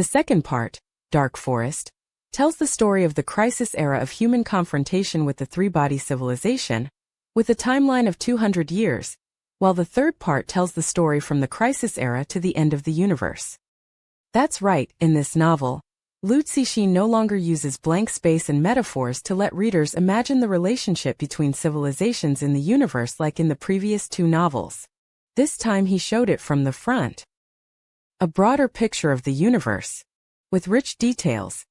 The second part, Dark Forest, tells the story of the crisis era of human confrontation with the three-body civilization, with a timeline of 200 years, while the third part tells the story from the crisis era to the end of the universe. That's right, in this novel, Liu Cixin no longer uses blank space and metaphors to let readers imagine the relationship between civilizations in the universe like in the previous two novels. This time he showed it from the front. A broader picture of the universe, with rich details.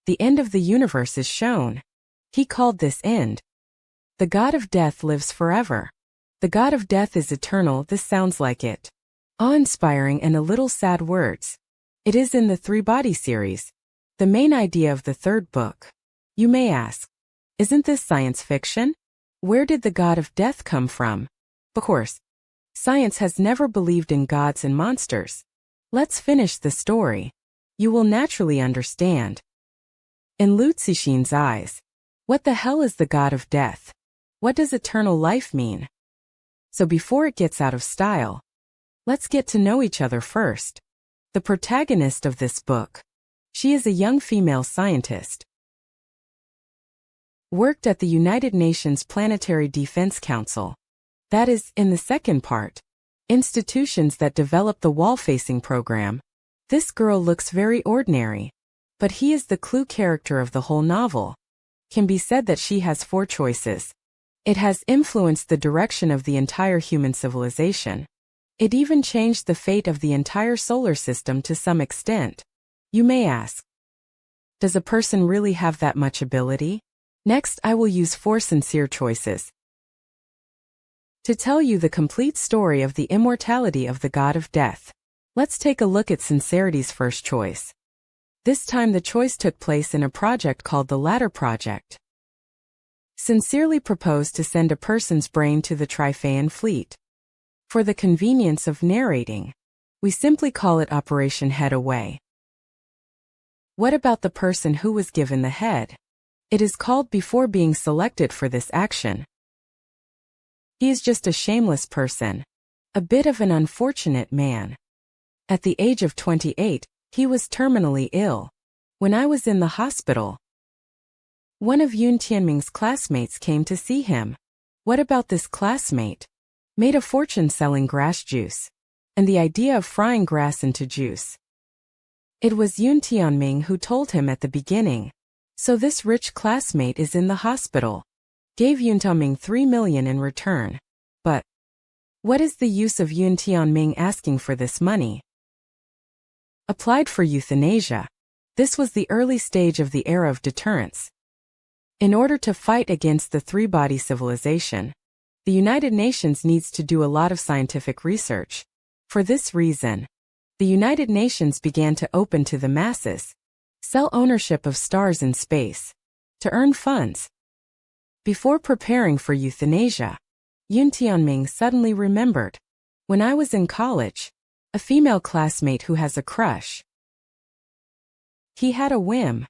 The end of the universe is shown. He called this end. The god of death lives forever. The god of death is eternal. This sounds like it. Awe-inspiring and a little sad words. It is in the three-body series, the main idea of the third book. You may ask, isn't this science fiction? Where did the god of death come from? Of course, science has never believed in gods and monsters. Let's finish the story. You will naturally understand. In Liu Cixin's eyes, what the hell is the god of death? What does eternal life mean? So before it gets out of style, let's get to know each other first. The protagonist of this book. She is a young female scientist. Worked at the United Nations Planetary Defense Council. That is, in the second part, institutions that develop the wall-facing program. This girl looks very ordinary, but he is the clue character of the whole novel. Can be said that she has four choices. It has influenced the direction of the entire human civilization. It even changed the fate of the entire solar system to some extent. You may ask, does a person really have that much ability? Next, I will use four sincere choices to tell you the complete story of the immortality of the god of death. Let's take a look at Sincerity's first choice. This time the choice took place in a project called the Ladder Project. Sincerely proposed to send a person's brain to the Triphaean fleet. For the convenience of narrating, we simply call it Operation Head Away. What about the person who was given the head? It is called before being selected for this action. He is just a shameless person. A bit of an unfortunate man. At the age of 28, he was terminally ill. When I was in the hospital, one of Yun Tianming's classmates came to see him. What about this classmate? Made a fortune selling grass juice. And the idea of frying grass into juice. It was Yun Tianming who told him at the beginning. So this rich classmate is in the hospital. Gave Yun Tianming 3 million in return. But what is the use of Yun Tianming asking for this money? Applied for euthanasia. This was the early stage of the era of deterrence. In order to fight against the three-body civilization, the United Nations needs to do a lot of scientific research. For this reason, the United Nations began to open to the masses, sell ownership of stars in space, to earn funds. Before preparing for euthanasia, Yun Tianming suddenly remembered, when I was in college, a female classmate who has a crush. He had a whim.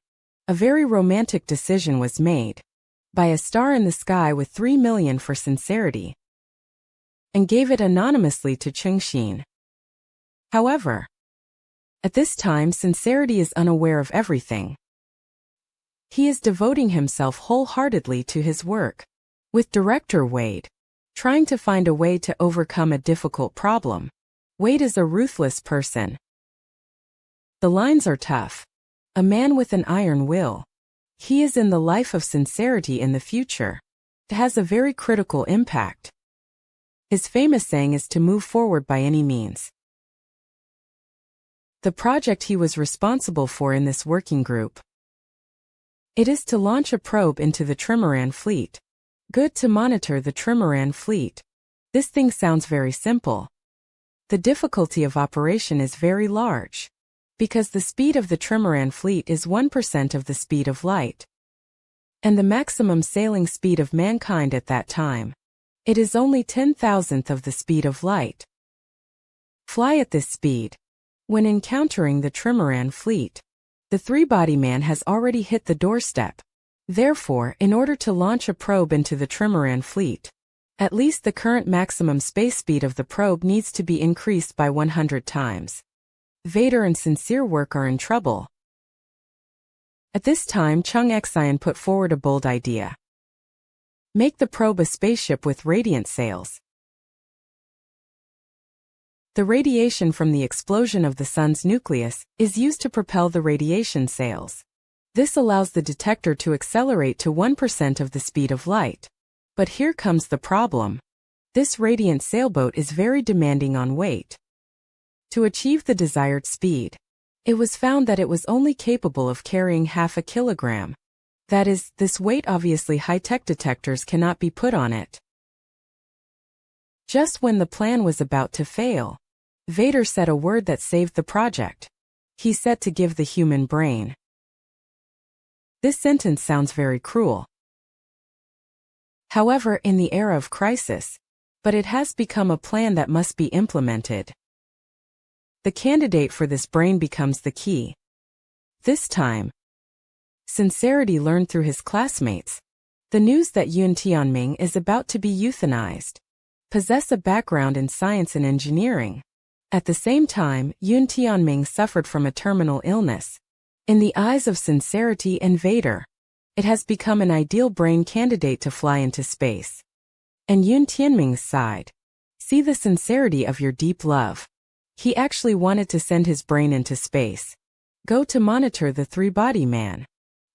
A very romantic decision was made. Buy a star in the sky with 3 million for Sincerity. And gave it anonymously to Cheng Xin. However, at this time Sincerity is unaware of everything. He is devoting himself wholeheartedly to his work. With director Wade, trying to find a way to overcome a difficult problem. Wade is a ruthless person. The lines are tough. A man with an iron will. He is in the life of Sincerity in the future. It has a very critical impact. His famous saying is to move forward by any means. The project he was responsible for in this working group. It is to launch a probe into the Trimaran fleet. Good to monitor the Trimaran fleet. This thing sounds very simple. The difficulty of operation is very large. Because the speed of the Trimaran fleet is 1% of the speed of light. And the maximum sailing speed of mankind at that time. It is only 10,000th of the speed of light. Fly at this speed. When encountering the Trimaran fleet, the three-body man has already hit the doorstep. Therefore, in order to launch a probe into the Trimaran fleet, at least the current maximum space speed of the probe needs to be increased by 100 times. Vader and sincere work are in trouble. At this time, Cheng Xin put forward a bold idea. Make the probe a spaceship with radiant sails. The radiation from the explosion of the sun's nucleus is used to propel the radiation sails. This allows the detector to accelerate to 1% of the speed of light. But here comes the problem. This radiant sailboat is very demanding on weight. To achieve the desired speed, it was found that it was only capable of carrying half a kilogram. That is, this weight obviously high-tech detectors cannot be put on it. Just when the plan was about to fail, Vader said a word that saved the project. He said to give the human brain. This sentence sounds very cruel. However, in the era of crisis, but it has become a plan that must be implemented. The candidate for this brain becomes the key. This time, Sincerity learned through his classmates the news that Yun Tianming is about to be euthanized. Possess a background in science and engineering. At the same time, Yun Tianming suffered from a terminal illness. In the eyes of Sincerity and Vader, it has become an ideal brain candidate to fly into space. And Yun Tianming's side. See the sincerity of your deep love. He actually wanted to send his brain into space. Go to monitor the three-body man.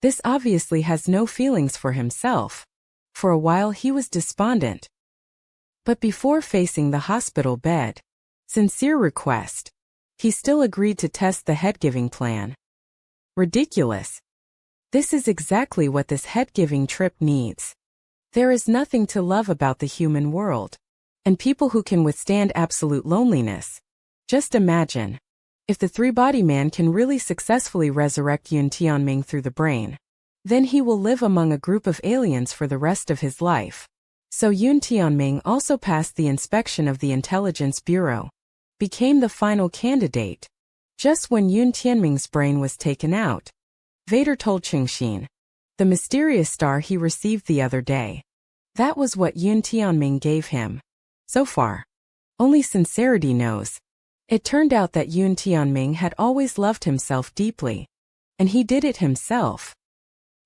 This obviously has no feelings for himself. For a while he was despondent. But before facing the hospital bed, sincere request, he still agreed to test the head-giving plan. Ridiculous. This is exactly what this head-giving trip needs. There is nothing to love about the human world. And people who can withstand absolute loneliness. Just imagine. If the three-body man can really successfully resurrect Yun Tianming through the brain, then he will live among a group of aliens for the rest of his life. So Yun Tianming also passed the inspection of the Intelligence Bureau. Became the final candidate. Just when Yun Tianming's brain was taken out, Vader told Cheng Xin, the mysterious star he received the other day. That was what Yun Tianming gave him. So far, only Sincerity knows. It turned out that Yun Tianming had always loved himself deeply. And he did it himself.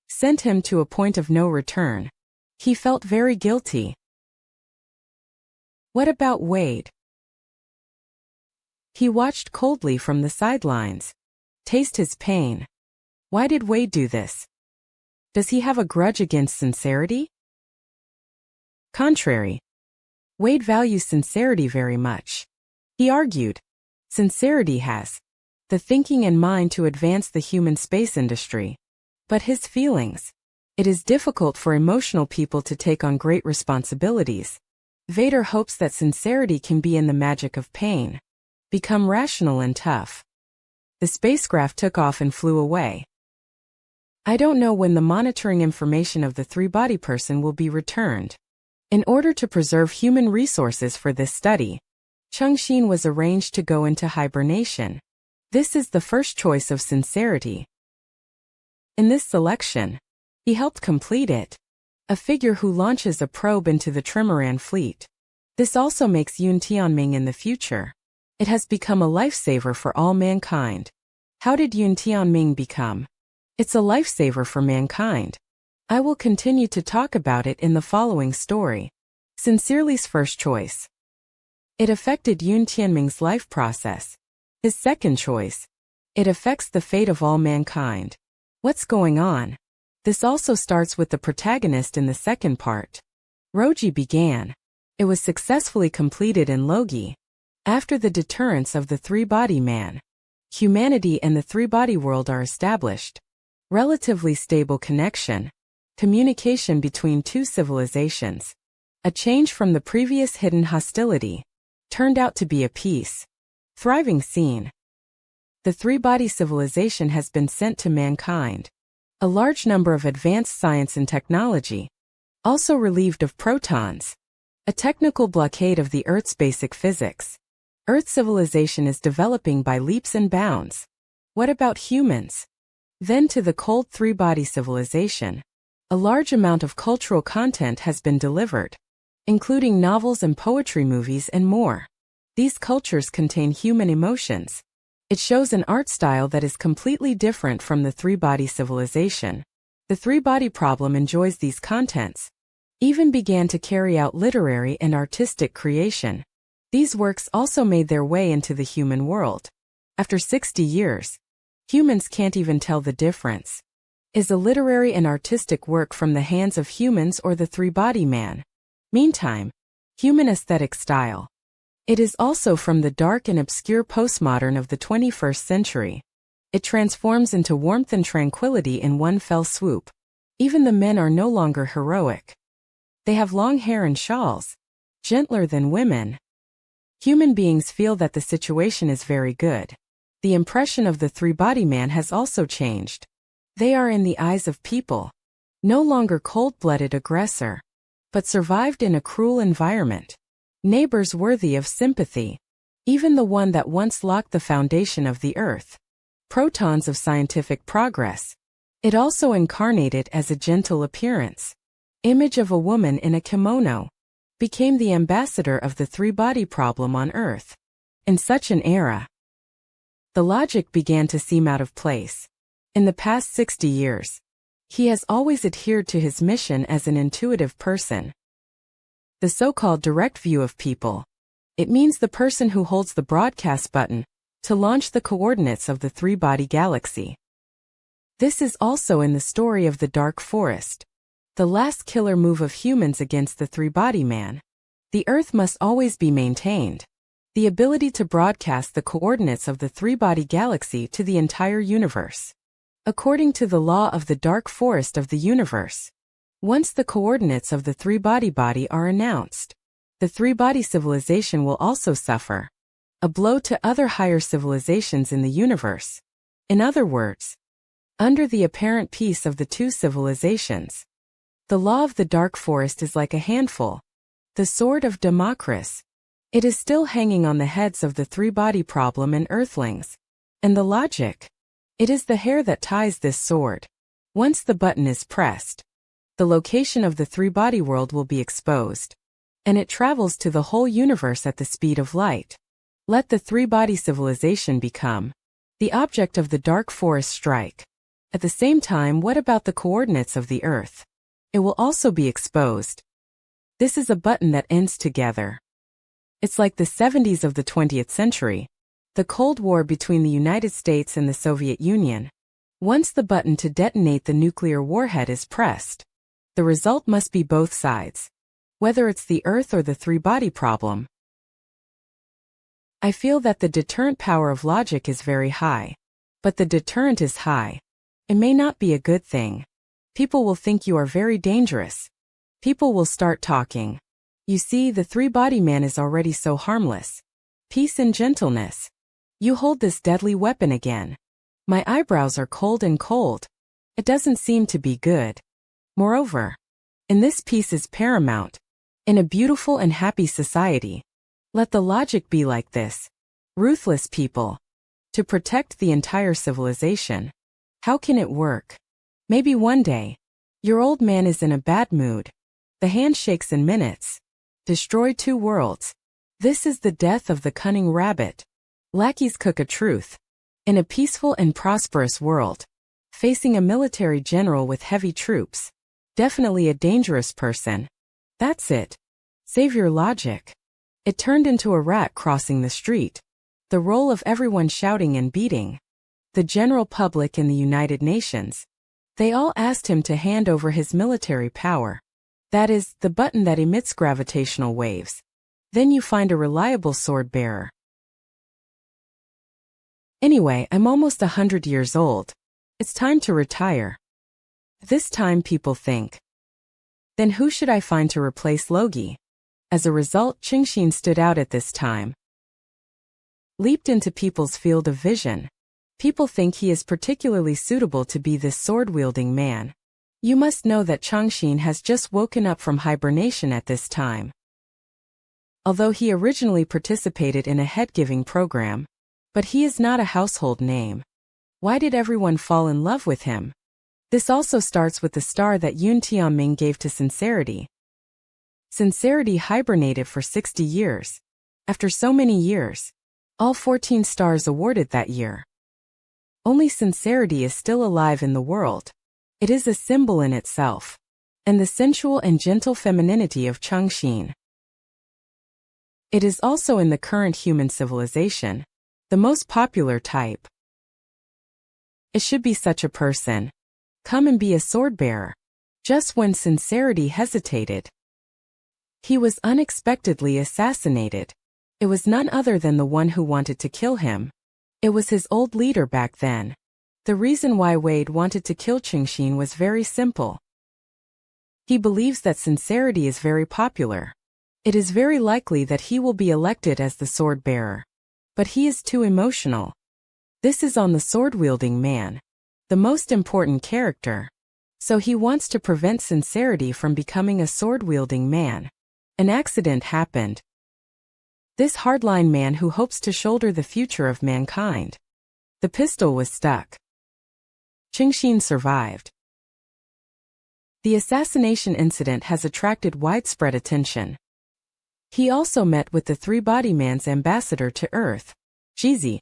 Sent him to a point of no return. He felt very guilty. What about Wade? He watched coldly from the sidelines. Taste his pain. Why did Wade do this? Does he have a grudge against Sincerity? Contrary. Wade values Sincerity very much. He argued. Sincerity has the thinking and mind to advance the human space industry. But his feelings. It is difficult for emotional people to take on great responsibilities. Vader hopes that Sincerity can be in the magic of pain. Become rational and tough. The spacecraft took off and flew away. I don't know when the monitoring information of the three-body person will be returned. In order to preserve human resources for this study, Cheng Xin was arranged to go into hibernation. This is the first choice of Sincerity. In this selection, he helped complete it. A figure who launches a probe into the Trimaran fleet. This also makes Yun Tianming in the future. It has become a lifesaver for all mankind. How did Yun Tianming become? It's a lifesaver for mankind. I will continue to talk about it in the following story. Sincerely's first choice. It affected Yun Tianming's life process. His second choice. It affects the fate of all mankind. What's going on? This also starts with the protagonist in the second part. Luo Ji began. It was successfully completed in Logi. After the deterrence of the three-body man, humanity and the three-body world are established. Relatively stable connection. Communication between two civilizations. A change from the previous hidden hostility. Turned out to be a peace. Thriving scene. The three-body civilization has been sent to mankind. A large number of advanced science and technology. Also relieved of protons. A technical blockade of the Earth's basic physics. Earth civilization is developing by leaps and bounds. What about humans? Then to the cold three-body civilization. A large amount of cultural content has been delivered, including novels and poetry, movies and more. These cultures contain human emotions. It shows an art style that is completely different from the three-body civilization. The three-body problem enjoys these contents. Even began to carry out literary and artistic creation. These works also made their way into the human world. After 60 years, humans can't even tell the difference. Is a literary and artistic work from the hands of humans or the three-body man? Meantime, human aesthetic style. It is also from the dark and obscure postmodern of the 21st century. It transforms into warmth and tranquility in one fell swoop. Even the men are no longer heroic. They have long hair and shawls, gentler than women. Human beings feel that the situation is very good. The impression of the three-body man has also changed. They are in the eyes of people, no longer cold-blooded aggressor, but survived in a cruel environment. Neighbors worthy of sympathy, even the one that once locked the foundation of the earth. Protons of scientific progress. It also incarnated as a gentle appearance. Image of a woman in a kimono. Became the ambassador of the three-body problem on Earth. In such an era, the logic began to seem out of place. In the past 60 years, he has always adhered to his mission as an intuitive person. The so-called direct view of people. It means the person who holds the broadcast button to launch the coordinates of the three-body galaxy. This is also in the story of the Dark Forest, the last killer move of humans against the three-body man. The Earth must always be maintained. The ability to broadcast the coordinates of the three-body galaxy to the entire universe. According to the law of the Dark Forest of the universe, once the coordinates of the three-body body are announced, the three-body civilization will also suffer. A blow to other higher civilizations in the universe. In other words, under the apparent peace of the two civilizations, the law of the Dark Forest is like a handful. The sword of Damocles. It is still hanging on the heads of the three-body problem and earthlings. And the logic? It is the hair that ties this sword. Once the button is pressed, the location of the three-body world will be exposed. And it travels to the whole universe at the speed of light. Let the three-body civilization become the object of the Dark Forest strike. At the same time, what about the coordinates of the Earth? It will also be exposed. This is a button that ends together. It's like the 70s of the 20th century, the Cold War between the United States and the Soviet Union. Once the button to detonate the nuclear warhead is pressed, the result must be both sides, whether it's the Earth or the three-body problem. I feel that the deterrent power of logic is very high. But the deterrent is high. It may not be a good thing. People will think you are very dangerous. People will start talking. You see, the three-body man is already so harmless. Peace and gentleness. You hold this deadly weapon again. My eyebrows are cold and cold. It doesn't seem to be good. Moreover, in this peace is paramount. In a beautiful and happy society, let the logic be like this. Ruthless people. To protect the entire civilization. How can it work? Maybe one day. Your old man is in a bad mood. The hand shakes in minutes. Destroy two worlds. This is the death of the cunning rabbit. Lackeys cook a truth. In a peaceful and prosperous world. Facing a military general with heavy troops. Definitely a dangerous person. That's it. Save your logic. It turned into a rat crossing the street. The role of everyone shouting and beating. The general public in the United Nations. They all asked him to hand over his military power. That is, the button that emits gravitational waves. Then you find a reliable sword bearer. Anyway, I'm almost 100 years old. It's time to retire. This time people think. Then who should I find to replace Logi? As a result, Cheng Xin stood out at this time. Leaped into people's field of vision. People think he is particularly suitable to be this sword-wielding man. You must know that Cheng Xin has just woken up from hibernation at this time. Although he originally participated in a head-giving program, but he is not a household name. Why did everyone fall in love with him? This also starts with the star that Yun Tianming gave to Sincerity. Sincerity hibernated for 60 years. After so many years, All 14 stars awarded that year. Only sincerity is still alive in the world. It is a symbol in itself. And the sensual and gentle femininity of Cheng Xin. It is also in the current human civilization, the most popular type. It should be such a person. Come and be a sword bearer. Just when sincerity hesitated, he was unexpectedly assassinated. It was none other than the one who wanted to kill him. It was his old leader back then. The reason why Wade wanted to kill Cheng Xin was very simple. He believes that sincerity is very popular. It is very likely that he will be elected as the sword bearer. But he is too emotional. This is on the sword-wielding man, the most important character. So he wants to prevent sincerity from becoming a sword-wielding man. An accident happened. This hardline man who hopes to shoulder the future of mankind. The pistol was stuck. Cheng Xin survived. The assassination incident has attracted widespread attention. He also met with the Three-Body Man's ambassador to Earth, Jizi.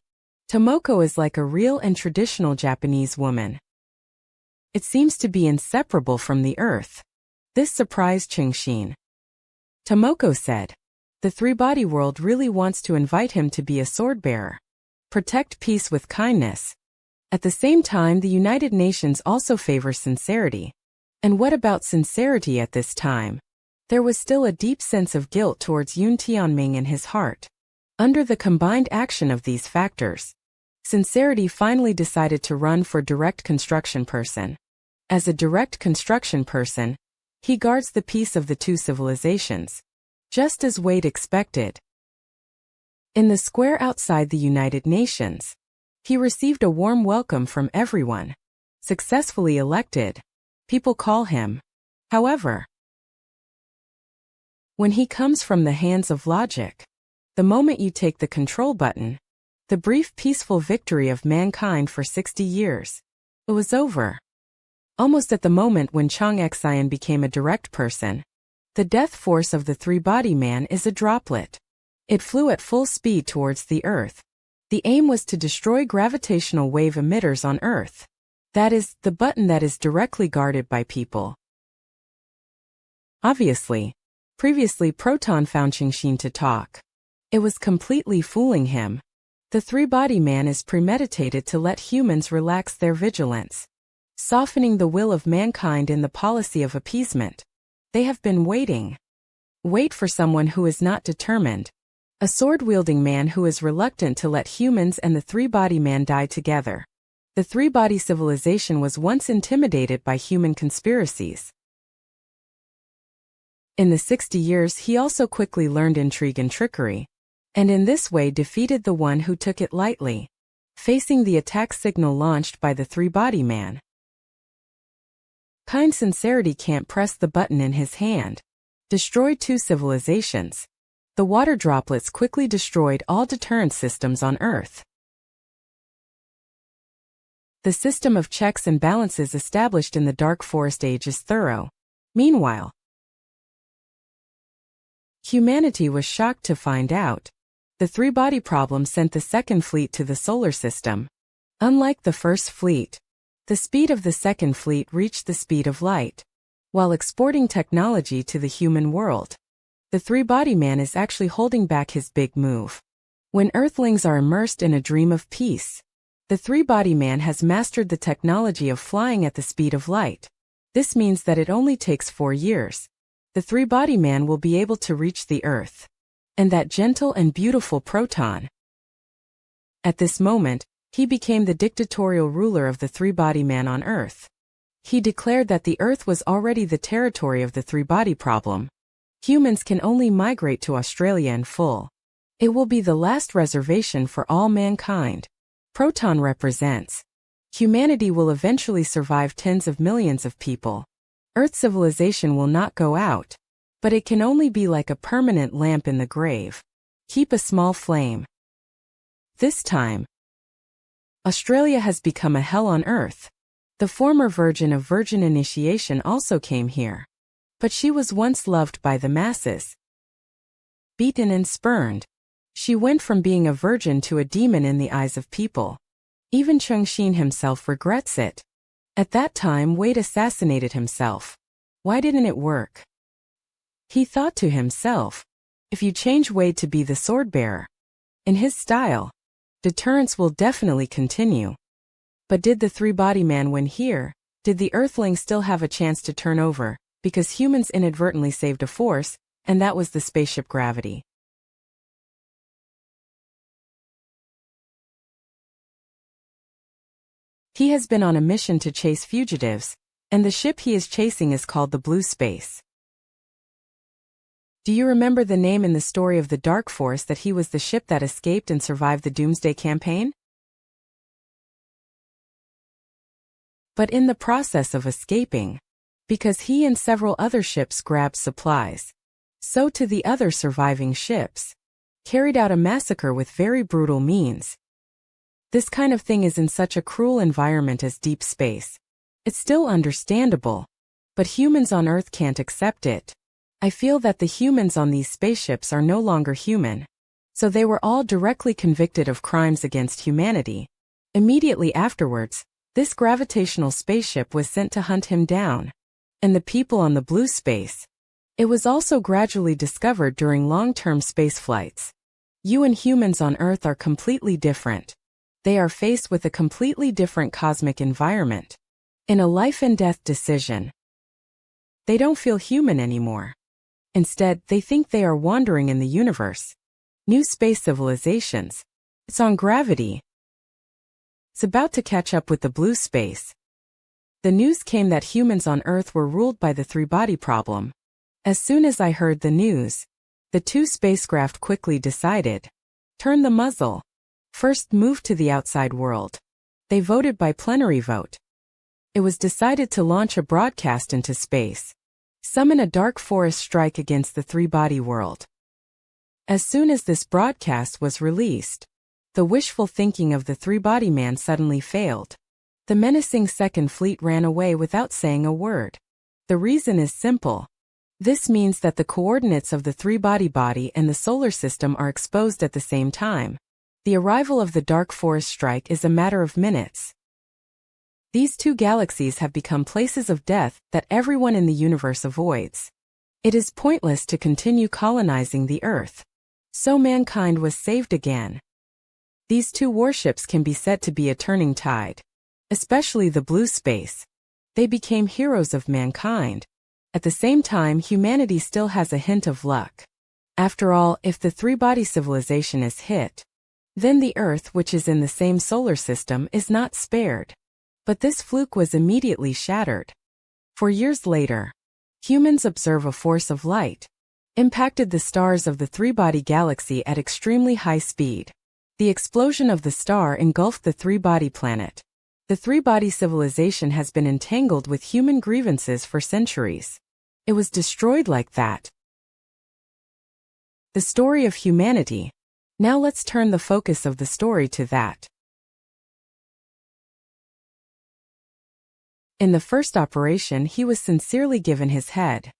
Tomoko is like a real and traditional Japanese woman. It seems to be inseparable from the Earth. This surprised Cheng Xin. Tomoko said, the three-body world really wants to invite him to be a sword-bearer. Protect peace with kindness. At the same time, the United Nations also favors sincerity. And what about sincerity at this time? There was still a deep sense of guilt towards Yun Tianming in his heart. Under the combined action of these factors, sincerity finally decided to run for direct construction person. As a direct construction person, he guards the peace of the two civilizations. Just as Wade expected. In the square outside the United Nations, he received a warm welcome from everyone. Successfully elected, people call him. However, when he comes from the hands of logic, the moment you take the control button, the brief peaceful victory of mankind for 60 years, it was over. Almost at the moment when Cheng Xin became a direct person, the death force of the three-body man is a droplet. It flew at full speed towards the Earth. The aim was to destroy gravitational wave emitters on Earth. That is, the button that is directly guarded by people. Obviously, previously Proton found Cheng Xin to talk. It was completely fooling him. The three-body man is premeditated to let humans relax their vigilance, softening the will of mankind in the policy of appeasement. They have been waiting. Wait for someone who is not determined. A sword-wielding man who is reluctant to let humans and the three-body man die together. The three-body civilization was once intimidated by human conspiracies. In the 60 years he also quickly learned intrigue and trickery, and in this way defeated the one who took it lightly, facing the attack signal launched by the three-body man. Kind sincerity can't press the button in his hand. Destroy two civilizations. The water droplets quickly destroyed all deterrent systems on Earth. The system of checks and balances established in the Dark Forest Age is thorough. Meanwhile, humanity was shocked to find out. The three-body problem sent the second fleet to the solar system. Unlike the first fleet, the speed of the second fleet reached the speed of light, while exporting technology to the human world. The three-body man is actually holding back his big move. When Earthlings are immersed in a dream of peace, the three-body man has mastered the technology of flying at the speed of light. This means that it only takes 4 years. The three-body man will be able to reach the Earth. And that gentle and beautiful Proton. At this moment, he became the dictatorial ruler of the three-body man on Earth. He declared that the Earth was already the territory of the three-body problem. Humans can only migrate to Australia in full. It will be the last reservation for all mankind. Proton represents. Humanity will eventually survive tens of millions of people. Earth civilization will not go out, but it can only be like a permanent lamp in the grave. Keep a small flame. This time, Australia has become a hell on Earth. The former virgin of virgin initiation also came here. But she was once loved by the masses. Beaten and spurned, She went from being a virgin to a demon in the eyes of people. Even Cheng Xin himself regrets it. At that time, Wade assassinated himself. Why didn't it work? He thought to himself, if you change Wade to be the sword-bearer, in his style, deterrence will definitely continue. But did the three-body man win here? Did the Earthling still have a chance to turn over, because humans inadvertently saved a force, and that was the spaceship Gravity? He has been on a mission to chase fugitives, and the ship he is chasing is called the Blue Space. Do you remember the name in the story of the Dark Force that he was the ship that escaped and survived the Doomsday campaign? But in the process of escaping, because he and several other ships grabbed supplies, so too the other surviving ships carried out a massacre with very brutal means. This kind of thing is in such a cruel environment as deep space. It's still understandable, but humans on Earth can't accept it. I feel that the humans on these spaceships are no longer human. So they were all directly convicted of crimes against humanity. Immediately afterwards, this gravitational spaceship was sent to hunt him down. And the people on the Blue Space. It was also gradually discovered during long-term space flights. You and humans on Earth are completely different. They are faced with a completely different cosmic environment. In a life-and-death decision, they don't feel human anymore. Instead, they think they are wandering in the universe. New space civilizations. It's on Gravity. It's about to catch up with the Blue Space. The news came that humans on Earth were ruled by the three-body problem. As soon as I heard the news, the two spacecraft quickly decided. Turn the muzzle. First move to the outside world. They voted by plenary vote. It was decided to launch a broadcast into space. Summon a dark forest strike against the three-body world. As soon as this broadcast was released, the wishful thinking of the three-body man suddenly failed. The menacing Second Fleet ran away without saying a word. The reason is simple. This means that the coordinates of the three-body body and the solar system are exposed at the same time. The arrival of the dark forest strike is a matter of minutes. These two galaxies have become places of death that everyone in the universe avoids. It is pointless to continue colonizing the Earth. So mankind was saved again. These two warships can be said to be a turning tide. Especially the Blue Space. They became heroes of mankind. At the same time, humanity still has a hint of luck. After all, if the three-body civilization is hit, then the Earth, which is in the same solar system, is not spared. But this fluke was immediately shattered. For years later, humans observe a force of light impacted the stars of the three-body galaxy at extremely high speed. The explosion of the star engulfed the three-body planet. The three-body civilization has been entangled with human grievances for centuries. It was destroyed like that. The story of humanity. Now let's turn the focus of the story to that. In the first operation, he was sincerely given his head.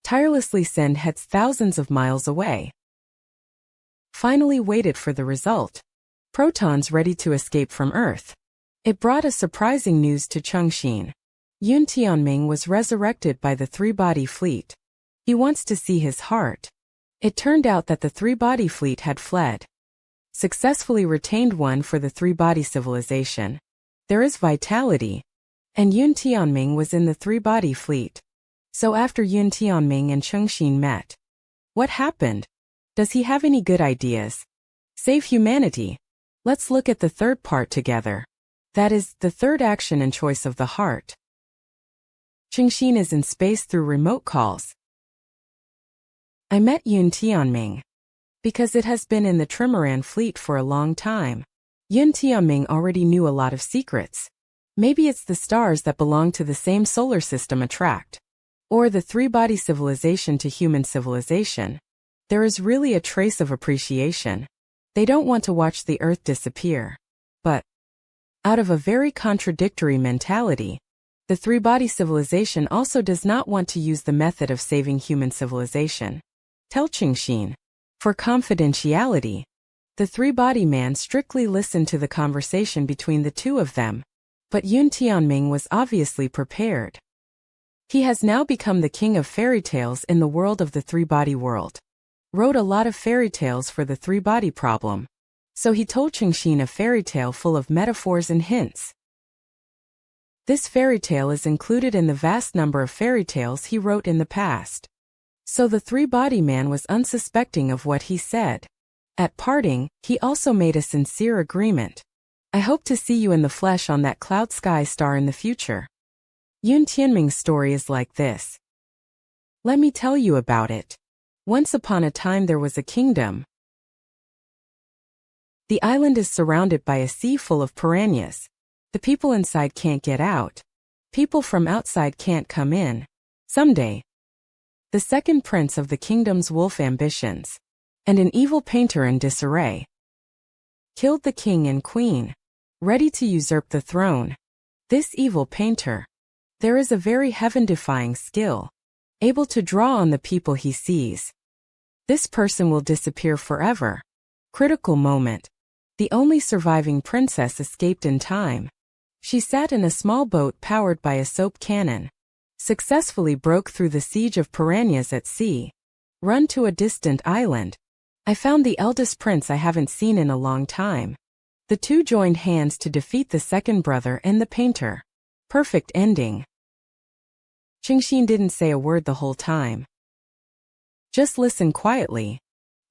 Tirelessly send heads thousands of miles away. Finally waited for the result. Protons ready to escape from Earth. It brought a surprising news to Cheng Xin. Yun Tianming was resurrected by the three-body fleet. He wants to see his heart. It turned out that the three-body fleet had fled. Successfully retained one for the three-body civilization. There is vitality. And Yun Tianming was in the three-body fleet. So after Yun Tianming and Cheng Xin met, what happened? Does he have any good ideas? Save humanity. Let's look at the third part together. That is, the third action and choice of the heart. Cheng Xin is in space through remote calls. I met Yun Tianming. Because it has been in the Trimaran fleet for a long time. Yun Tianming already knew a lot of secrets. Maybe it's the stars that belong to the same solar system attract. Or the three-body civilization to human civilization. There is really a trace of appreciation. They don't want to watch the Earth disappear. But, out of a very contradictory mentality, the three-body civilization also does not want to use the method of saving human civilization. Tell Cheng Xin. For confidentiality. The three-body man strictly listened to the conversation between the two of them. But Yun Tianming was obviously prepared. He has now become the king of fairy tales in the world of the three-body world. Wrote a lot of fairy tales for the three-body problem. So he told Cheng Xin a fairy tale full of metaphors and hints. This fairy tale is included in the vast number of fairy tales he wrote in the past. So the three-body man was unsuspecting of what he said. At parting, he also made a sincere agreement. I hope to see you in the flesh on that cloud sky star in the future. Yun Tianming's story is like this. Let me tell you about it. Once upon a time there was a kingdom. The island is surrounded by a sea full of piranhas. The people inside can't get out. People from outside can't come in. Someday, the second prince of the kingdom's wolf ambitions, and an evil painter in disarray, killed the king and queen, ready to usurp the throne. This evil painter, there is a very heaven-defying skill, able to draw on the people he sees. This person will disappear forever. Critical moment. The only surviving princess escaped in time. She sat in a small boat powered by a soap cannon, successfully broke through the siege of piranhas at sea, run to a distant island. I found the eldest prince I haven't seen in a long time. The two joined hands to defeat the second brother and the painter. Perfect ending. Cheng Xin didn't say a word the whole time. Just listen quietly.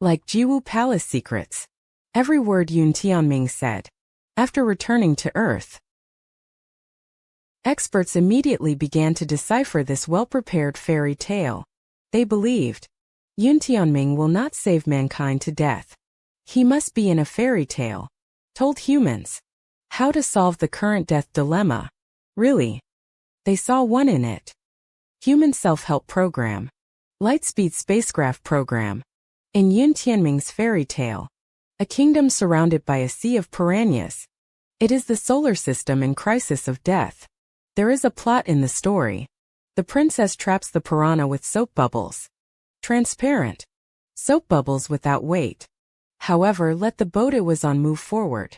Like Jiwu Palace secrets. Every word Yun Tianming said. After returning to Earth, experts immediately began to decipher this well-prepared fairy tale. They believed, Yun Tianming will not save mankind to death. He must be in a fairy tale. Told humans how to solve the current death dilemma. Really? They saw one in it. Human self-help program. Lightspeed spacecraft program. In Yun Tianming's fairy tale, a kingdom surrounded by a sea of piranhas. It is the solar system in crisis of death. There is a plot in the story. The princess traps the piranha with soap bubbles. Transparent. Soap bubbles without weight. However, let the boat it was on move forward.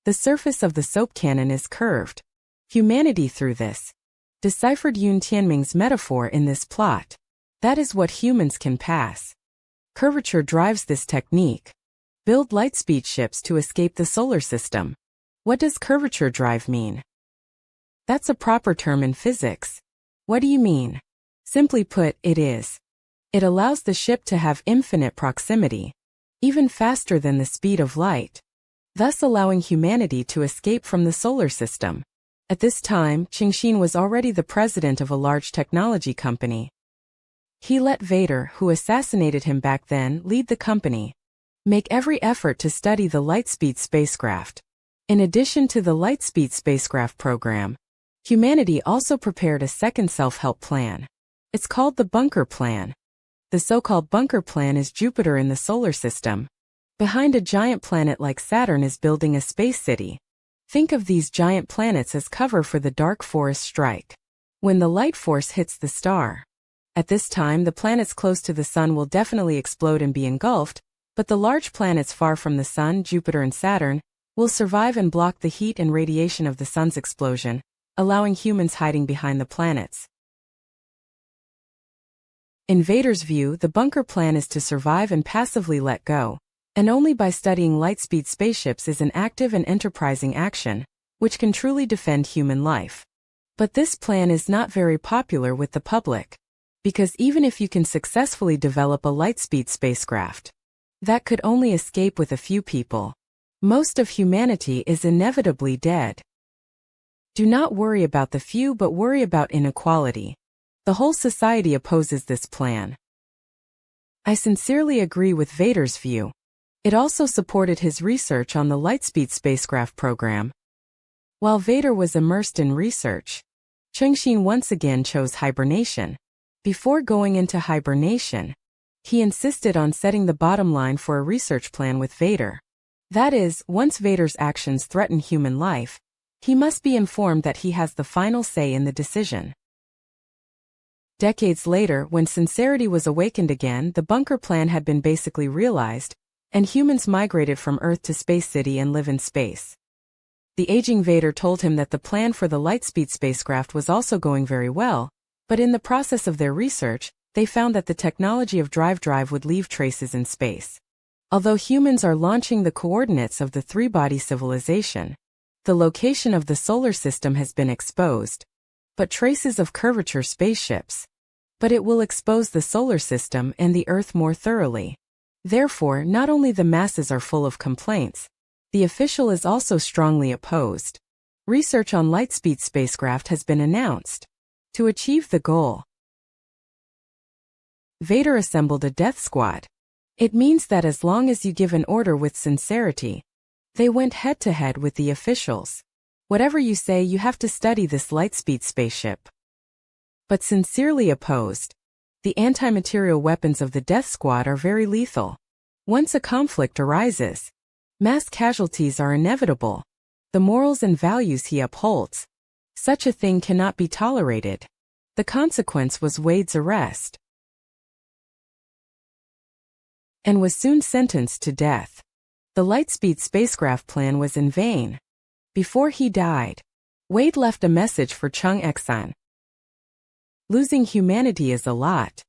The surface of the soap cannon is curved. Humanity through this deciphered Yun Tianming's metaphor in this plot. That is what humans can pass. Curvature drives this technique. Build lightspeed ships to escape the solar system. What does curvature drive mean? That's a proper term in physics. What do you mean? Simply put, it is. It allows the ship to have infinite proximity, even faster than the speed of light, thus allowing humanity to escape from the solar system. At this time, Cheng Xin was already the president of a large technology company. He let Vader, who assassinated him back then, lead the company. Make every effort to study the Lightspeed spacecraft. In addition to the Lightspeed spacecraft program, humanity also prepared a second self-help plan. It's called the Bunker Plan. The so-called Bunker Plan is Jupiter in the solar system. Behind a giant planet like Saturn is building a space city. Think of these giant planets as cover for the dark forest strike. When the light force hits the star. At this time, the planets close to the Sun will definitely explode and be engulfed, but the large planets far from the Sun, Jupiter and Saturn, will survive and block the heat and radiation of the Sun's explosion, allowing humans hiding behind the planets. In Vader's view, the bunker plan is to survive and passively let go, and only by studying lightspeed spaceships is an active and enterprising action, which can truly defend human life. But this plan is not very popular with the public, because even if you can successfully develop a lightspeed spacecraft, that could only escape with a few people. Most of humanity is inevitably dead. Do not worry about the few but worry about inequality. The whole society opposes this plan. I sincerely agree with Vader's view. It also supported his research on the Lightspeed spacecraft program. While Vader was immersed in research, Cheng Xin once again chose hibernation. Before going into hibernation, he insisted on setting the bottom line for a research plan with Vader. That is, once Vader's actions threaten human life, he must be informed that he has the final say in the decision. Decades later, when sincerity was awakened again, the bunker plan had been basically realized, and humans migrated from Earth to Space City and live in space. The aging Vader told him that the plan for the Lightspeed spacecraft was also going very well, but in the process of their research, they found that the technology of drive would leave traces in space. Although humans are launching the coordinates of the three-body civilization, the location of the solar system has been exposed, but traces of curvature spaceships. But it will expose the solar system and the Earth more thoroughly. Therefore, not only the masses are full of complaints, the official is also strongly opposed. Research on Lightspeed spacecraft has been announced. To achieve the goal, Vader assembled a death squad. It means that as long as you give an order with sincerity, they went head-to-head with the officials. Whatever you say, you have to study this Lightspeed spaceship. But sincerely opposed, the anti-material weapons of the death squad are very lethal. Once a conflict arises, mass casualties are inevitable. The morals and values he upholds, such a thing cannot be tolerated. The consequence was Wade's arrest, and was soon sentenced to death. The Lightspeed spacecraft plan was in vain. Before he died, Wade left a message for Cheng Xin. Losing humanity is a lot.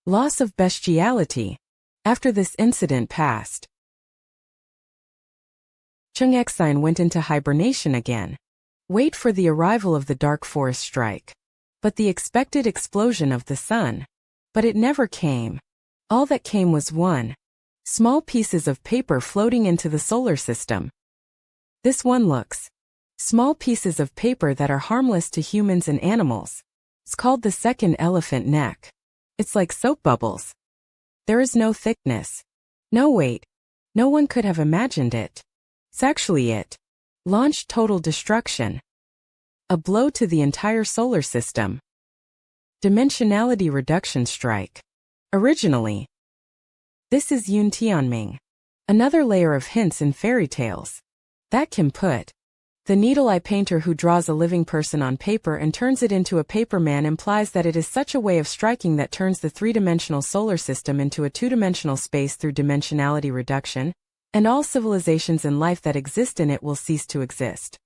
Loss of bestiality. After this incident passed, Cheng Xin went into hibernation again. Wait for the arrival of the dark forest strike. But the expected explosion of the sun. But it never came. All that came was one. Small pieces of paper floating into the solar system. This one looks. Small pieces of paper that are harmless to humans and animals. It's called the second elephant neck. It's like soap bubbles. There is no thickness. No weight. No one could have imagined it. It's actually it. Launched total destruction. A blow to the entire solar system. Dimensionality reduction strike. Originally, this is Yun Tianming. Another layer of hints in fairy tales. That can put. The needle-eye painter who draws a living person on paper and turns it into a paper man implies that it is such a way of striking that turns the three-dimensional solar system into a two-dimensional space through dimensionality reduction, and all civilizations and life that exist in it will cease to exist.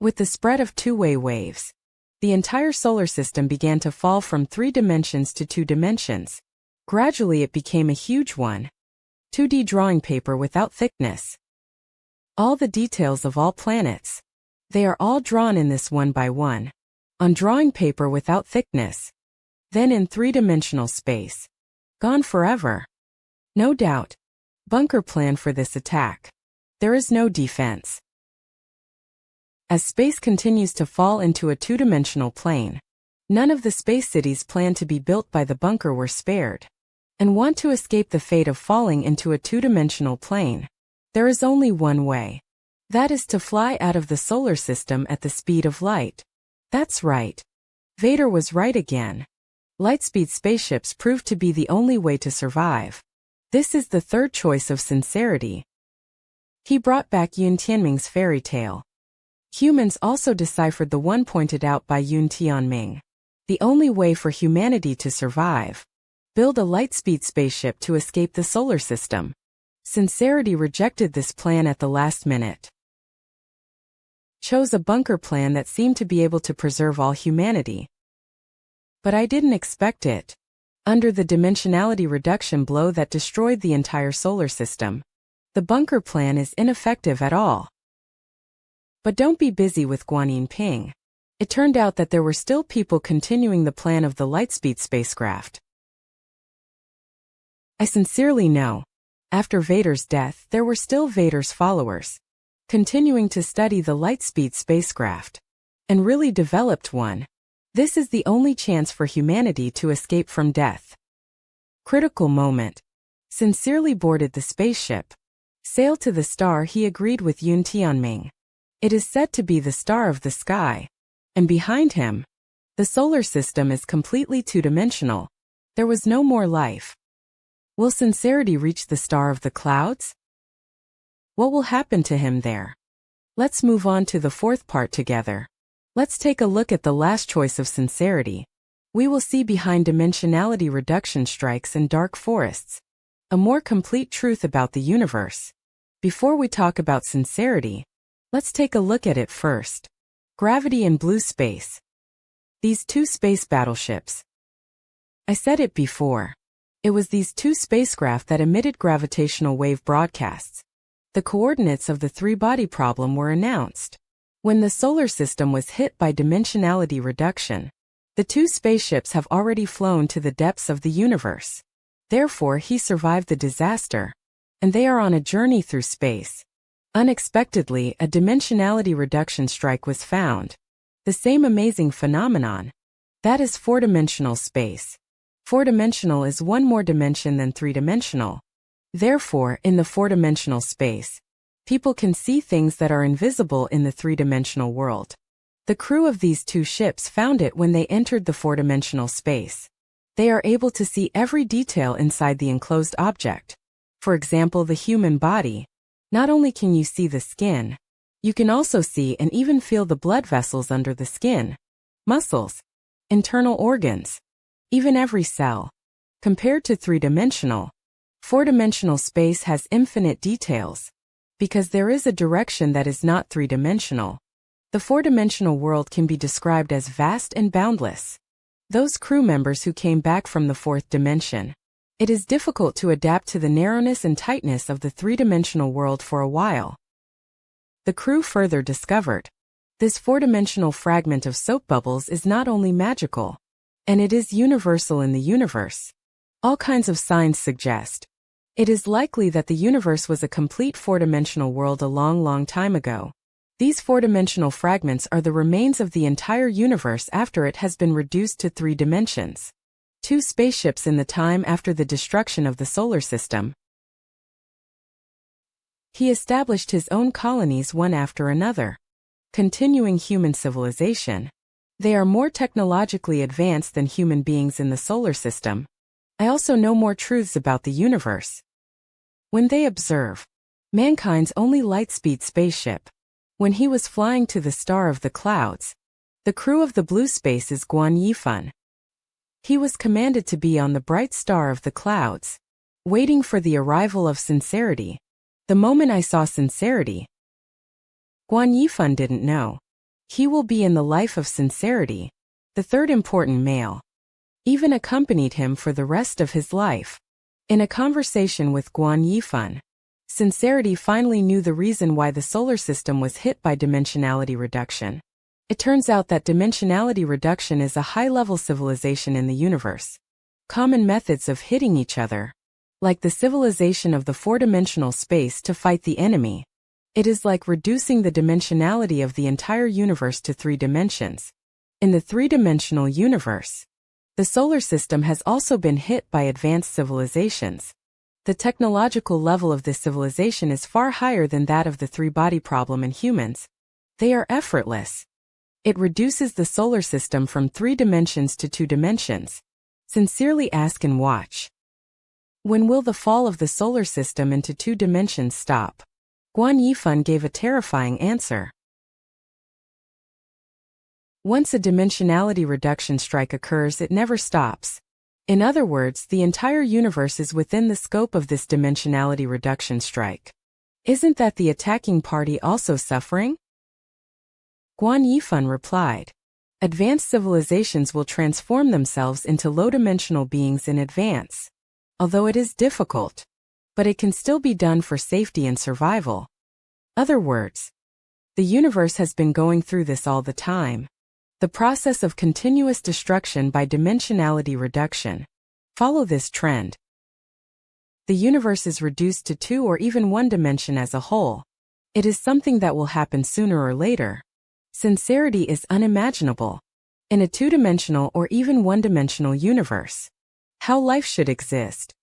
With the spread of two-way waves, the entire solar system began to fall from 3 dimensions to 2 dimensions. Gradually it became a huge one. 2D drawing paper without thickness. All the details of all planets. They are all drawn in this one by one. On drawing paper without thickness. Then in 3-dimensional space. Gone forever. No doubt. Bunker plan for this attack. There is no defense. As space continues to fall into a 2-dimensional plane, none of the space cities planned to be built by the bunker were spared, and want to escape the fate of falling into a 2-dimensional plane. There is only one way. That is to fly out of the solar system at the speed of light. That's right. Vader was right again. Lightspeed spaceships proved to be the only way to survive. This is the third choice of sincerity. He brought back Yun Tianming's fairy tale. Humans also deciphered the one pointed out by Yun Tianming. The only way for humanity to survive. Build a lightspeed spaceship to escape the solar system. Sincerity rejected this plan at the last minute. Chose a bunker plan that seemed to be able to preserve all humanity. But I didn't expect it. Under the dimensionality reduction blow that destroyed the entire solar system, the bunker plan is ineffective at all. But don't be busy with Guanyin Ping. It turned out that there were still people continuing the plan of the Lightspeed spacecraft. I sincerely know. After Vader's death, there were still Vader's followers, continuing to study the Lightspeed spacecraft, and really developed one. This is the only chance for humanity to escape from death. Critical moment. Sincerely boarded the spaceship. Sailed to the star. He agreed with Yun Tianming. It is said to be the star of the sky. And behind him, the solar system is completely two-dimensional. There was no more life. Will sincerity reach the star of the clouds? What will happen to him there? Let's move on to the fourth part together. Let's take a look at the last choice of sincerity. We will see behind dimensionality reduction strikes and dark forests. A more complete truth about the universe. Before we talk about sincerity, let's take a look at it first. Gravity and blue space. These two space battleships. I said it before. It was these two spacecraft that emitted gravitational wave broadcasts. The coordinates of the three-body problem were announced. When the solar system was hit by dimensionality reduction, the two spaceships have already flown to the depths of the universe. Therefore, he survived the disaster, and they are on a journey through space. Unexpectedly, a dimensionality reduction strike was found. The same amazing phenomenon. That is four-dimensional space. Four-dimensional is one more dimension than three-dimensional. Therefore, in the four-dimensional space, people can see things that are invisible in the three-dimensional world. The crew of these two ships found it when they entered the four-dimensional space. They are able to see every detail inside the enclosed object. For example, the human body. Not only can you see the skin, you can also see and even feel the blood vessels under the skin, muscles, internal organs, even every cell. Compared to three-dimensional, four-dimensional space has infinite details, because there is a direction that is not three-dimensional. The four-dimensional world can be described as vast and boundless. Those crew members who came back from the fourth dimension. It is difficult to adapt to the narrowness and tightness of the three-dimensional world for a while. The crew further discovered. This four-dimensional fragment of soap bubbles is not only magical, and it is universal in the universe. All kinds of signs suggest. It is likely that the universe was a complete four-dimensional world a long time ago. These four-dimensional fragments are the remains of the entire universe after it has been reduced to three dimensions. Two spaceships in the time after the destruction of the solar system. He established his own colonies one after another. Continuing human civilization. They are more technologically advanced than human beings in the solar system. I also know more truths about the universe. When they observe mankind's only light-speed spaceship, when he was flying to the star of the clouds, the crew of the blue space is Guan Yifan. He was commanded to be on the bright star of the clouds, waiting for the arrival of sincerity. The moment I saw sincerity, Guan Yifan didn't know. He will be in the life of sincerity, the third important male. Even accompanied him for the rest of his life. In a conversation with Guan Yifan, sincerity finally knew the reason why the solar system was hit by dimensionality reduction. It turns out that dimensionality reduction is a high-level civilization in the universe. Common methods of hitting each other, like the civilization of the four-dimensional space to fight the enemy. It is like reducing the dimensionality of the entire universe to three dimensions. In the three-dimensional universe, the solar system has also been hit by advanced civilizations. The technological level of this civilization is far higher than that of the three-body problem in humans. They are effortless. It reduces the solar system from three dimensions to two dimensions. Sincerely ask and watch. When will the fall of the solar system into two dimensions stop? Guan Yifan gave a terrifying answer. Once a dimensionality reduction strike occurs, it never stops. In other words, the entire universe is within the scope of this dimensionality reduction strike. Isn't that the attacking party also suffering? Guan Yifan replied. Advanced civilizations will transform themselves into low-dimensional beings in advance. Although it is difficult, but it can still be done for safety and survival. Other words, the universe has been going through this all the time. The process of continuous destruction by dimensionality reduction. Follow this trend. The universe is reduced to two or even one dimension as a whole. It is something that will happen sooner or later. Sincerity is unimaginable. In a two-dimensional or even one-dimensional universe, how life should exist.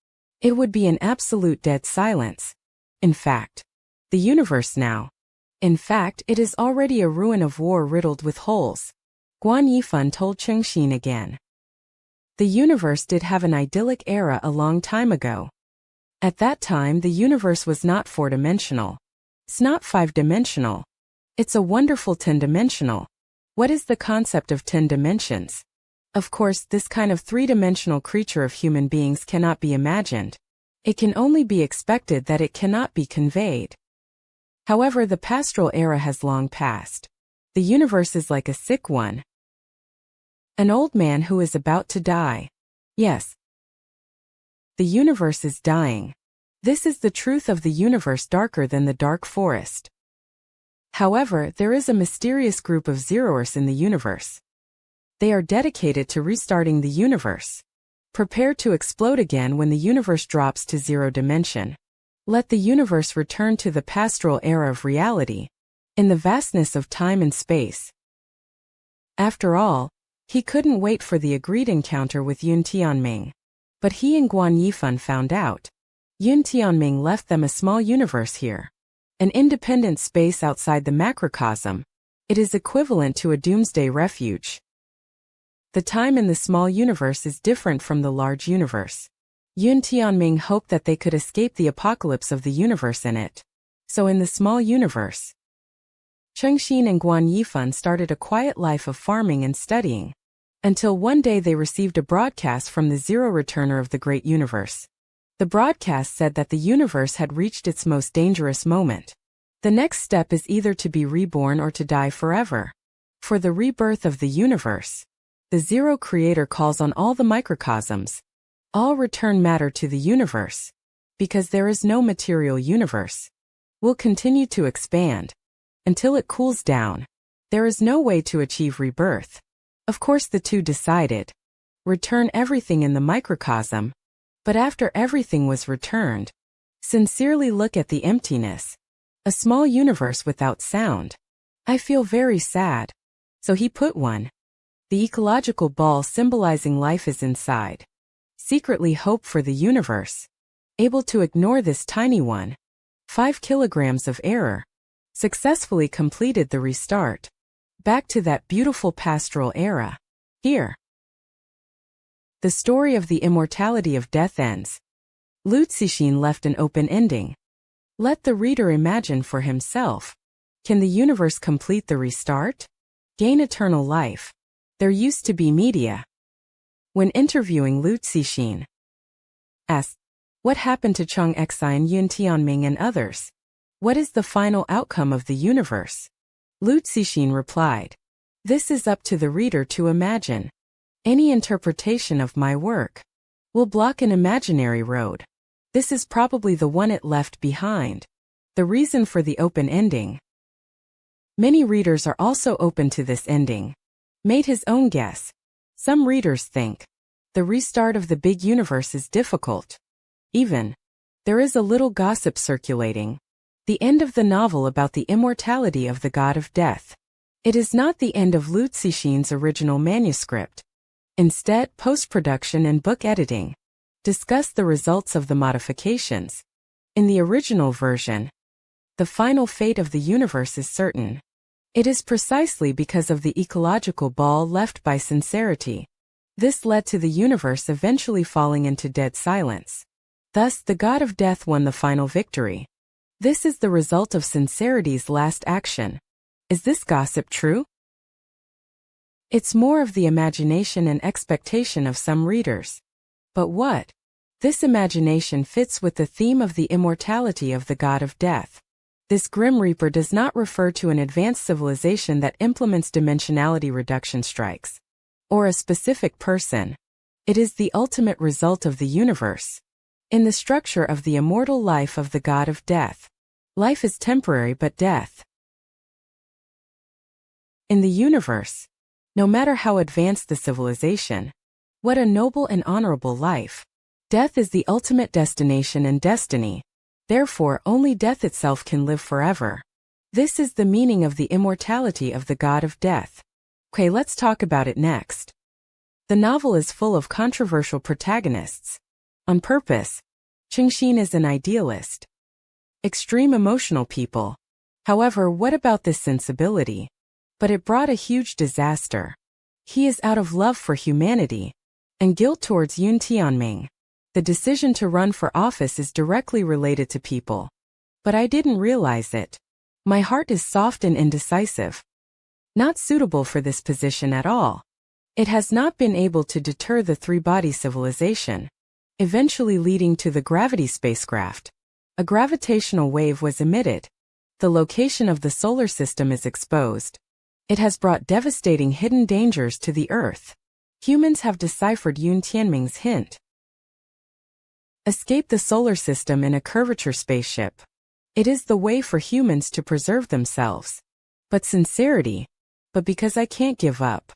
It would be an absolute dead silence. In fact, the universe now. In fact, it is already a ruin of war riddled with holes. Guan Yifan told Cheng Xin again. The universe did have an idyllic era a long time ago. At that time, the universe was not four-dimensional. It's not five-dimensional. It's a wonderful 10-dimensional. What is the concept of 10 dimensions? Of course, this kind of three-dimensional creature of human beings cannot be imagined. It can only be expected that it cannot be conveyed. However, the pastoral era has long passed. The universe is like a sick one. An old man who is about to die. Yes. The universe is dying. This is the truth of the universe, darker than the dark forest. However, there is a mysterious group of zeroers in the universe. They are dedicated to restarting the universe. Prepare to explode again when the universe drops to zero dimension. Let the universe return to the pastoral era of reality, in the vastness of time and space. After all, he couldn't wait for the agreed encounter with Yun Tianming. But he and Guan Yifan found out. Yun Tianming left them a small universe here. An independent space outside the macrocosm. It is equivalent to a doomsday refuge. The time in the small universe is different from the large universe. Yun Tianming hoped that they could escape the apocalypse of the universe in it. So in the small universe, Cheng Xin and Guan Yifan started a quiet life of farming and studying, until one day they received a broadcast from the Zero Returner of the Great Universe. The broadcast said that the universe had reached its most dangerous moment. The next step is either to be reborn or to die forever. For the rebirth of the universe, the Zero Creator calls on all the microcosms. All return matter to the universe. Because there is no material universe. Will continue to expand. Until it cools down. There is no way to achieve rebirth. Of course the two decided. Return everything in the microcosm. But after everything was returned, sincerely look at the emptiness. A small universe without sound. I feel very sad. So he put one. The ecological ball symbolizing life is inside. Secretly hope for the universe. Able to ignore this tiny one. 5 kilograms of error. Successfully completed the restart. Back to that beautiful pastoral era. Here. The story of the immortality of death ends. Liu Cixin left an open ending. Let the reader imagine for himself. Can the universe complete the restart? Gain eternal life. There used to be media. When interviewing Liu Cixin, asked, what happened to Cheng Xin, Yun Tianming and others? What is the final outcome of the universe? Liu Cixin replied, this is up to the reader to imagine. Any interpretation of my work will block an imaginary road. This is probably the one it left behind. The reason for the open ending. Many readers are also open to this ending. Made his own guess. Some readers think the restart of the big universe is difficult. Even there is a little gossip circulating. The end of the novel about the immortality of the god of death. It is not the end of Liu Cixin's original manuscript. Instead, post-production and book editing discuss the results of the modifications. In the original version, the final fate of the universe is certain. It is precisely because of the ecological ball left by sincerity. This led to the universe eventually falling into dead silence. Thus, the god of death won the final victory. This is the result of sincerity's last action. Is this gossip true? It's more of the imagination and expectation of some readers. But what? This imagination fits with the theme of the immortality of the god of death. This Grim Reaper does not refer to an advanced civilization that implements dimensionality reduction strikes, or a specific person. It is the ultimate result of the universe. In the structure of the immortal life of the god of death. Life is temporary but death. In the universe, no matter how advanced the civilization, what a noble and honorable life. Death is the ultimate destination and destiny. Therefore, only death itself can live forever. This is the meaning of the immortality of the god of death. Okay, let's talk about it next. The novel is full of controversial protagonists. On purpose, Cheng Xin is an idealist. Extreme emotional people. However, what about this sensibility? But it brought a huge disaster. He is out of love for humanity and guilt towards Yun Tianming. The decision to run for office is directly related to people. But I didn't realize it. My heart is soft and indecisive. Not suitable for this position at all. It has not been able to deter the three-body civilization, eventually leading to the gravity spacecraft. A gravitational wave was emitted. The location of the solar system is exposed. It has brought devastating hidden dangers to the Earth. Humans have deciphered Yun Tianming's hint. Escape the solar system in a curvature spaceship. It is the way for humans to preserve themselves. But sincerity. But because I can't give up.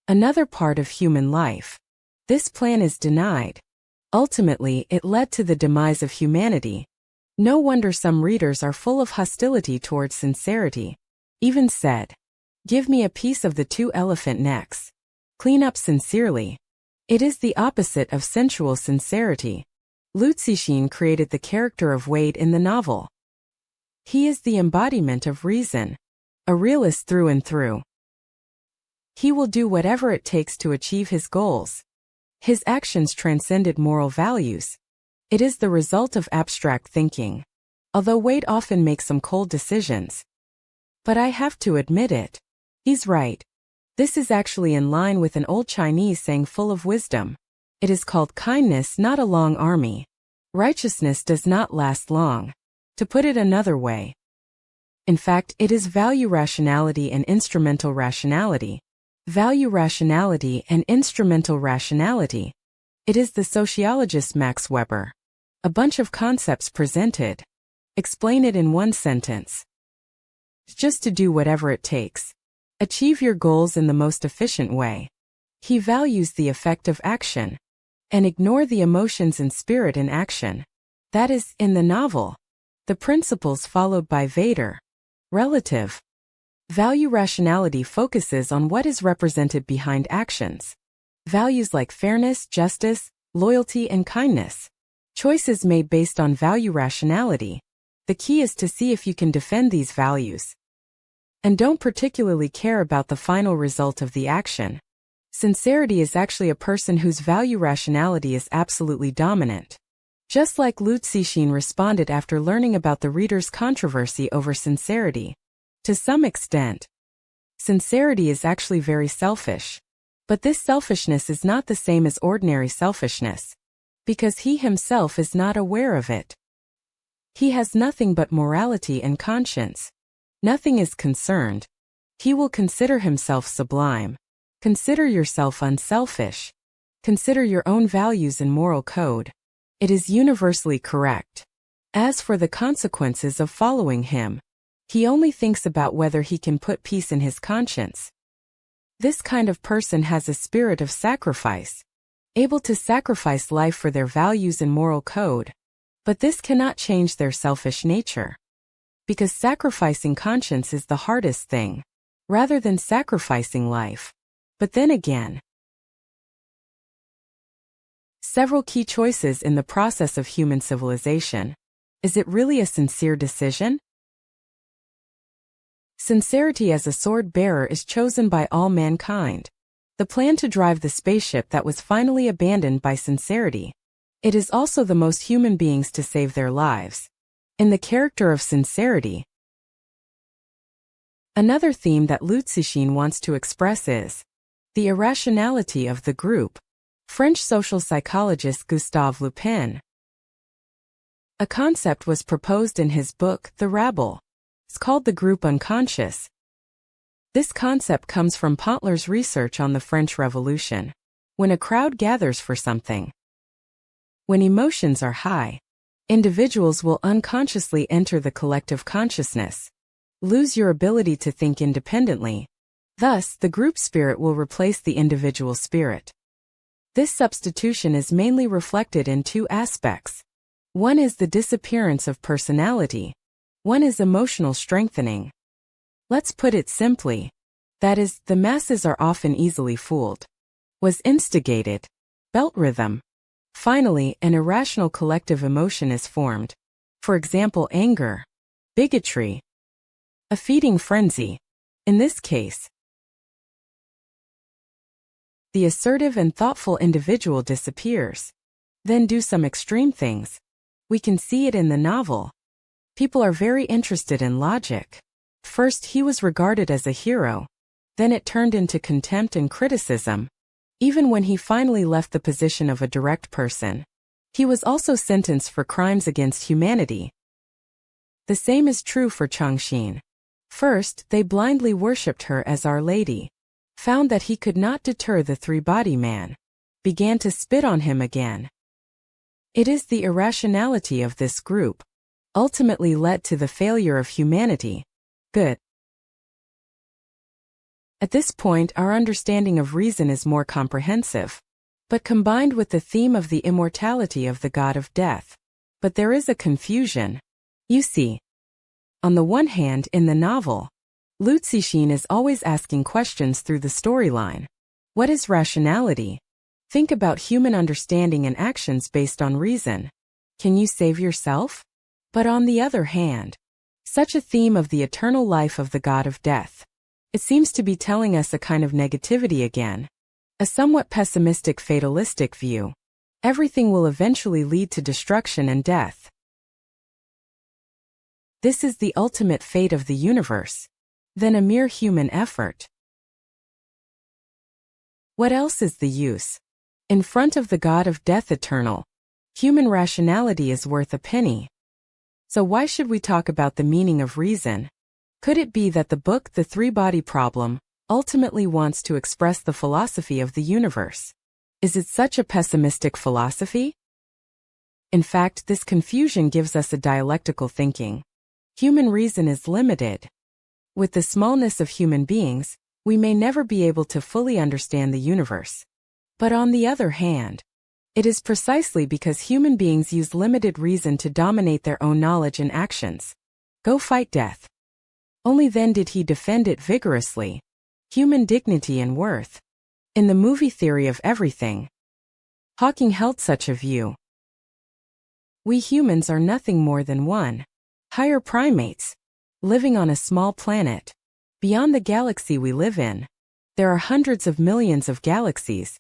Another part of human life. This plan is denied. Ultimately, it led to the demise of humanity. No wonder some readers are full of hostility towards sincerity. Even said, "Give me a piece of the two elephant necks. Clean up sincerely." It is the opposite of sensual sincerity. Liu Cixin created the character of Wade in the novel. He is the embodiment of reason. A realist through and through. He will do whatever it takes to achieve his goals. His actions transcended moral values. It is the result of abstract thinking. Although Wade often makes some cold decisions. But I have to admit it. He's right. This is actually in line with an old Chinese saying full of wisdom. It is called kindness, not a long army. Righteousness does not last long. To put it another way. In fact, it is value rationality and instrumental rationality. Value rationality and instrumental rationality. It is the sociologist Max Weber. A bunch of concepts presented. Explain it in one sentence. Just to do whatever it takes. Achieve your goals in the most efficient way. He values the effect of action. And ignore the emotions and spirit in action. That is, in the novel. The principles followed by Vader. Relative. Value rationality focuses on what is represented behind actions. Values like fairness, justice, loyalty, and kindness. Choices made based on value rationality. The key is to see if you can defend these values. And don't particularly care about the final result of the action. Sincerity is actually a person whose value rationality is absolutely dominant. Just like Liu Cixin responded after learning about the reader's controversy over sincerity. To some extent, sincerity is actually very selfish. But this selfishness is not the same as ordinary selfishness. Because he himself is not aware of it. He has nothing but morality and conscience. Nothing is concerned. He will consider himself sublime. Consider yourself unselfish. Consider your own values and moral code. It is universally correct. As for the consequences of following him, he only thinks about whether he can put peace in his conscience. This kind of person has a spirit of sacrifice, able to sacrifice life for their values and moral code. But this cannot change their selfish nature. Because sacrificing conscience is the hardest thing, rather than sacrificing life. But then again, several key choices in the process of human civilization. Is it really a sincere decision? Sincerity as a sword-bearer is chosen by all mankind. The plan to drive the spaceship that was finally abandoned by sincerity. It is also the most human beings to save their lives. In the character of sincerity. Another theme that Liu Cixin wants to express is the irrationality of the group. French social psychologist Gustave Le Pen. A concept was proposed in his book, The Rabble. It's called the group unconscious. This concept comes from Pontler's research on the French Revolution. When a crowd gathers for something. When emotions are high, individuals will unconsciously enter the collective consciousness. Lose your ability to think independently. Thus, the group spirit will replace the individual spirit. This substitution is mainly reflected in two aspects. One is the disappearance of personality. One is emotional strengthening. Let's put it simply. That is, the masses are often easily fooled. Was instigated. Belt rhythm. Finally, an irrational collective emotion is formed. For example, anger. Bigotry. A feeding frenzy. In this case, the assertive and thoughtful individual disappears. Then do some extreme things. We can see it in the novel. People are very interested in logic. First he was regarded as a hero. Then it turned into contempt and criticism. Even when he finally left the position of a direct person, he was also sentenced for crimes against humanity. The same is true for Cheng Xin. First, they blindly worshipped her as Our Lady, found that he could not deter the three-body man, began to spit on him again. It is the irrationality of this group, ultimately led to the failure of humanity. Good. At this point, our understanding of reason is more comprehensive, but combined with the theme of the immortality of the god of death. But there is a confusion. You see, on the one hand, in the novel, Liu Cixin is always asking questions through the storyline. What is rationality? Think about human understanding and actions based on reason. Can you save yourself? But on the other hand, such a theme of the eternal life of the god of death, it seems to be telling us a kind of negativity again, a somewhat pessimistic fatalistic view. Everything will eventually lead to destruction and death. This is the ultimate fate of the universe, then a mere human effort. What else is the use? In front of the god of death eternal, human rationality is worth a penny. So why should we talk about the meaning of reason? Could it be that the book The Three-Body Problem ultimately wants to express the philosophy of the universe? Is it such a pessimistic philosophy? In fact, this confusion gives us a dialectical thinking. Human reason is limited. With the smallness of human beings, we may never be able to fully understand the universe. But on the other hand, it is precisely because human beings use limited reason to dominate their own knowledge and actions. Go fight death. Only then did he defend it vigorously. Human dignity and worth. In the movie Theory of Everything, Hawking held such a view. We humans are nothing more than one. Higher primates, living on a small planet. Beyond the galaxy we live in, there are hundreds of millions of galaxies.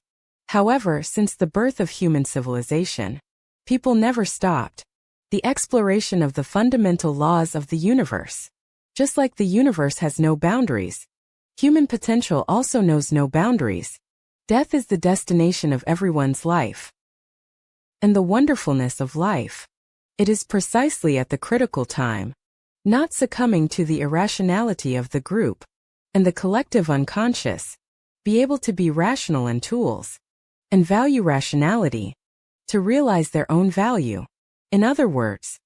However, since the birth of human civilization, people never stopped the exploration of the fundamental laws of the universe. Just like the universe has no boundaries, human potential also knows no boundaries. Death is the destination of everyone's life. And the wonderfulness of life. It is precisely at the critical time, not succumbing to the irrationality of the group and the collective unconscious, be able to be rational in tools and value rationality to realize their own value. In other words,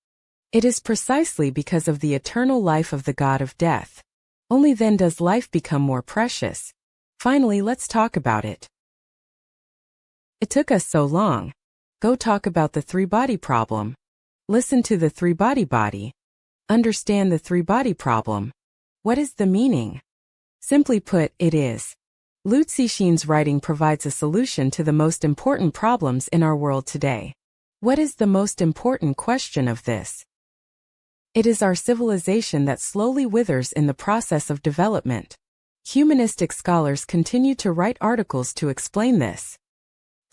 it is precisely because of the eternal life of the god of death. Only then does life become more precious. Finally, let's talk about it. It took us so long. Go talk about the three-body problem. Listen to the three-body body. Understand the three-body problem. What is the meaning? Simply put, it is. Liu Cixin's writing provides a solution to the most important problems in our world today. What is the most important question of this? It is our civilization that slowly withers in the process of development. Humanistic scholars continue to write articles to explain this.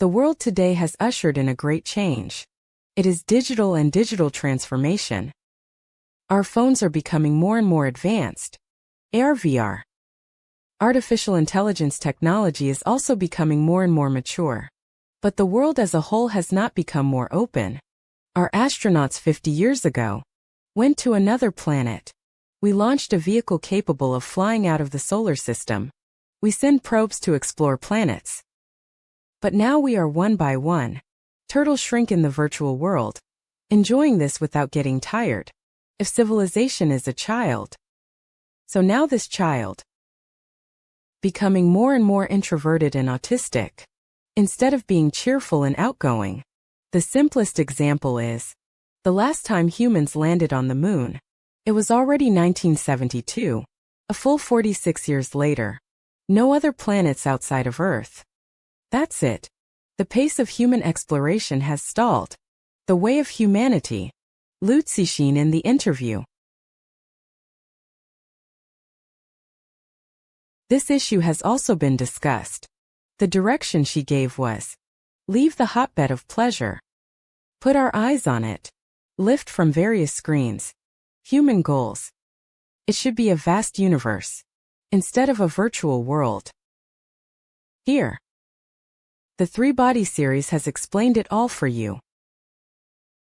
The world today has ushered in a great change. It is digital and digital transformation. Our phones are becoming more and more advanced. AR/VR. Artificial intelligence technology is also becoming more and more mature. But the world as a whole has not become more open. Our astronauts 50 years ago went to another planet. We launched a vehicle capable of flying out of the solar system. We send probes to explore planets. But now we are one by one. Turtles shrink in the virtual world, enjoying this without getting tired. If civilization is a child, so now this child, becoming more and more introverted and autistic, instead of being cheerful and outgoing. The simplest example is, the last time humans landed on the moon, it was already 1972, a full 46 years later. No other planets outside of Earth. That's it. The pace of human exploration has stalled. The way of humanity. Liu Cixin in the interview. This issue has also been discussed. The direction she gave was, leave the hotbed of pleasure. Put our eyes on it. Lift from various screens. Human goals. It should be a vast universe, instead of a virtual world. Here. The Three Body series has explained it all for you.